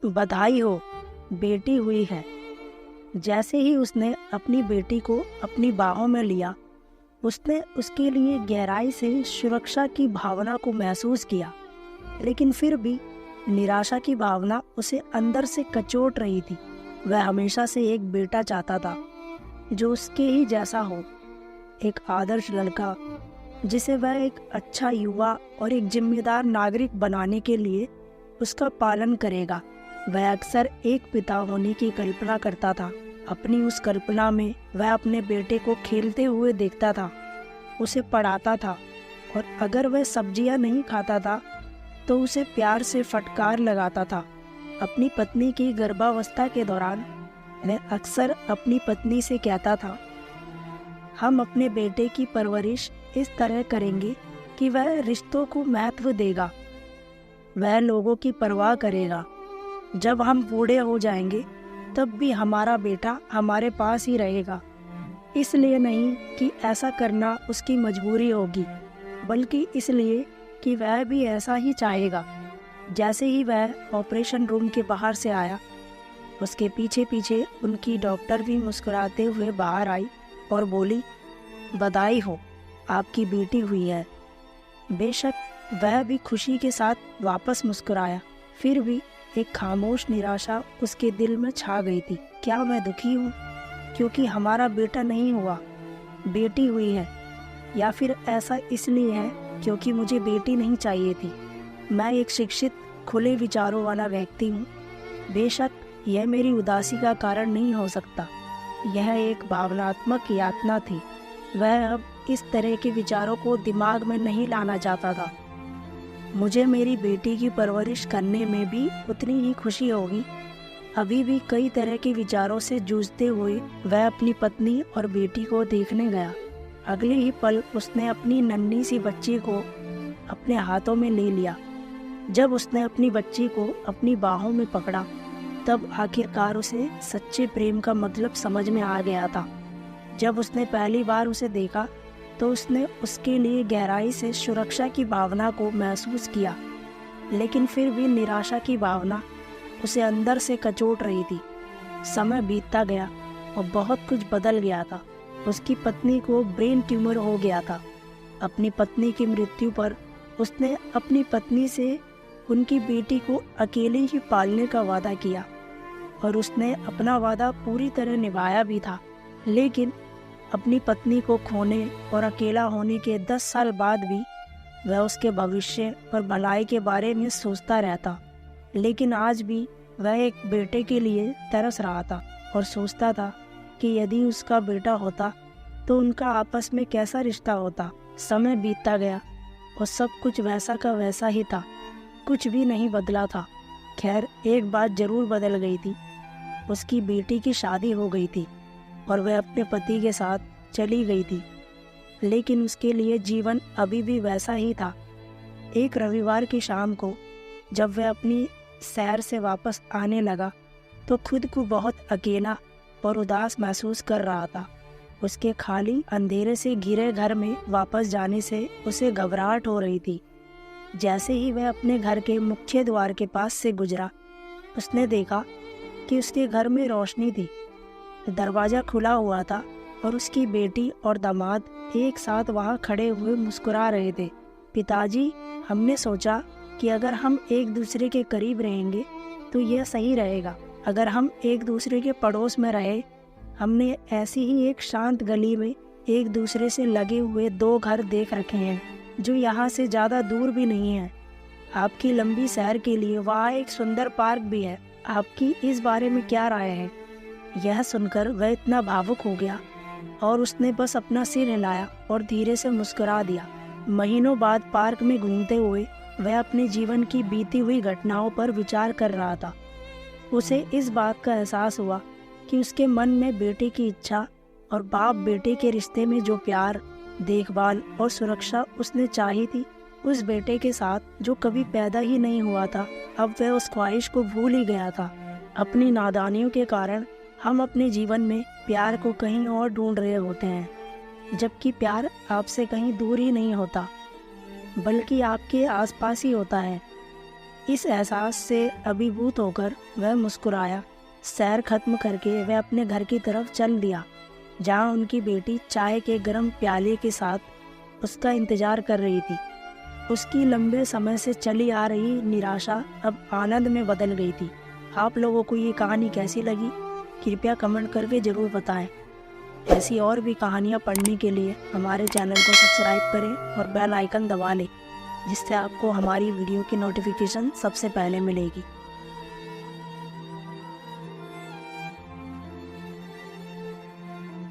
बधाई हो, बेटी हुई है। जैसे ही उसने अपनी बेटी को अपनी बाहों में लिया, उसने उसके लिए गहराई से सुरक्षा की भावना को महसूस किया, लेकिन फिर भी निराशा की भावना उसे अंदर से कचोट रही थी। वह हमेशा से एक बेटा चाहता था जो उसके ही जैसा हो, एक आदर्श लड़का जिसे वह एक अच्छा युवा और एक जिम्मेदार नागरिक बनाने के लिए उसका पालन करेगा। वह अक्सर एक पिता होने की कल्पना करता था। अपनी उस कल्पना में वह अपने बेटे को खेलते हुए देखता था, उसे पढ़ाता था, और अगर वह सब्जियां नहीं खाता था तो उसे प्यार से फटकार लगाता था। अपनी पत्नी की गर्भावस्था के दौरान वह अक्सर अपनी पत्नी से कहता था, हम अपने बेटे की परवरिश इस तरह करेंगे कि वह रिश्तों को महत्व देगा, वह लोगों की परवाह करेगा। जब हम बूढ़े हो जाएंगे तब भी हमारा बेटा हमारे पास ही रहेगा। इसलिए नहीं कि ऐसा करना उसकी मजबूरी होगी, बल्कि इसलिए कि वह भी ऐसा ही चाहेगा। जैसे ही वह ऑपरेशन रूम के बाहर से आया, उसके पीछे पीछे उनकी डॉक्टर भी मुस्कुराते हुए बाहर आई और बोली, बधाई हो, आपकी बेटी हुई है। बेशक वह भी खुशी के साथ वापस मुस्कुराया, फिर भी एक खामोश निराशा उसके दिल में छा गई थी। क्या मैं दुखी हूँ क्योंकि हमारा बेटा नहीं हुआ, बेटी हुई है, या फिर ऐसा इसलिए है क्योंकि मुझे बेटी नहीं चाहिए थी? मैं एक शिक्षित, खुले विचारों वाला व्यक्ति हूँ। बेशक यह मेरी उदासी का कारण नहीं हो सकता। यह एक भावनात्मक यातना थी। वह अब इस तरह के विचारों को दिमाग में नहीं लाना चाहता था। मुझे मेरी बेटी की परवरिश करने में भी उतनी ही खुशी होगी। अभी भी कई तरह के विचारों से जूझते हुए वह अपनी पत्नी और बेटी को देखने गया। अगले ही पल उसने अपनी नन्ही सी बच्ची को अपने हाथों में ले लिया। जब उसने अपनी बच्ची को अपनी बाहों में पकड़ा, तब आखिरकार उसे सच्चे प्रेम का मतलब समझ में आ गया था। जब उसने पहली बार उसे देखा तो उसने उसके लिए गहराई से सुरक्षा की भावना को महसूस किया, लेकिन फिर भी निराशा की भावना उसे अंदर से कचोट रही थी। समय बीतता गया और बहुत कुछ बदल गया था। उसकी पत्नी को ब्रेन ट्यूमर हो गया था। अपनी पत्नी की मृत्यु पर उसने अपनी पत्नी से उनकी बेटी को अकेले ही पालने का वादा किया, और उसने अपना वादा पूरी तरह निभाया भी था। लेकिन अपनी पत्नी को खोने और अकेला होने के 10 साल बाद भी वह उसके भविष्य और भलाई के बारे में सोचता रहता। लेकिन आज भी वह एक बेटे के लिए तरस रहा था और सोचता था कि यदि उसका बेटा होता तो उनका आपस में कैसा रिश्ता होता। समय बीतता गया और सब कुछ वैसा का वैसा ही था, कुछ भी नहीं बदला था। खैर, एक बात जरूर बदल गई थी। उसकी बेटी की शादी हो गई थी और वह अपने पति के साथ चली गई थी, लेकिन उसके लिए जीवन अभी भी वैसा ही था। एक रविवार की शाम को जब वह अपनी सैर से वापस आने लगा तो खुद को बहुत अकेला और उदास महसूस कर रहा था। उसके खाली अंधेरे से घिरे घर में वापस जाने से उसे घबराहट हो रही थी। जैसे ही वह अपने घर के मुख्य द्वार के पास से गुजरा, उसने देखा कि उसके घर में रोशनी थी। दरवाज़ा खुला हुआ था और उसकी बेटी और दामाद एक साथ वहां खड़े हुए मुस्कुरा रहे थे। पिताजी, हमने सोचा कि अगर हम एक दूसरे के करीब रहेंगे तो यह सही रहेगा। अगर हम एक दूसरे के पड़ोस में रहे, हमने ऐसी ही एक शांत गली में एक दूसरे से लगे हुए 2 घर देख रखे हैं जो यहाँ से ज़्यादा दूर भी नहीं है। आपकी लंबी सैर के लिए वहाँ एक सुंदर पार्क भी है। आपकी इस बारे में क्या राय है? यह सुनकर वह इतना भावुक हो गया और उसने बस अपना सिर हिलाया और धीरे से मुस्कुरा दिया। महीनों बाद पार्क में घूमते हुए वह अपने जीवन की बीती हुई घटनाओं पर विचार कर रहा था। उसे इस बात का एहसास हुआ कि उसके मन में बेटे की इच्छा और बाप बेटे के रिश्ते में जो प्यार, देखभाल और सुरक्षा उसने चाही थी, उस बेटे के साथ जो कभी पैदा ही नहीं हुआ था, अब वह उस ख्वाहिश को भूल ही गया था। अपनी नादानियों के कारण हम अपने जीवन में प्यार को कहीं और ढूंढ रहे होते हैं, जबकि प्यार आपसे कहीं दूर ही नहीं होता, बल्कि आपके आसपास ही होता है। इस एहसास से अभिभूत होकर वह मुस्कुराया। सैर खत्म करके वह अपने घर की तरफ चल दिया, जहाँ उनकी बेटी चाय के गर्म प्याले के साथ उसका इंतजार कर रही थी। उसकी लंबे समय से चली आ रही निराशा अब आनंद में बदल गई थी। आप लोगों को ये कहानी कैसी लगी, कृपया कमेंट करके ज़रूर बताएं। ऐसी और भी कहानियाँ पढ़ने के लिए हमारे चैनल को सब्सक्राइब करें और बेल आइकन दबा लें, जिससे आपको हमारी वीडियो की नोटिफिकेशन सबसे पहले मिलेगी।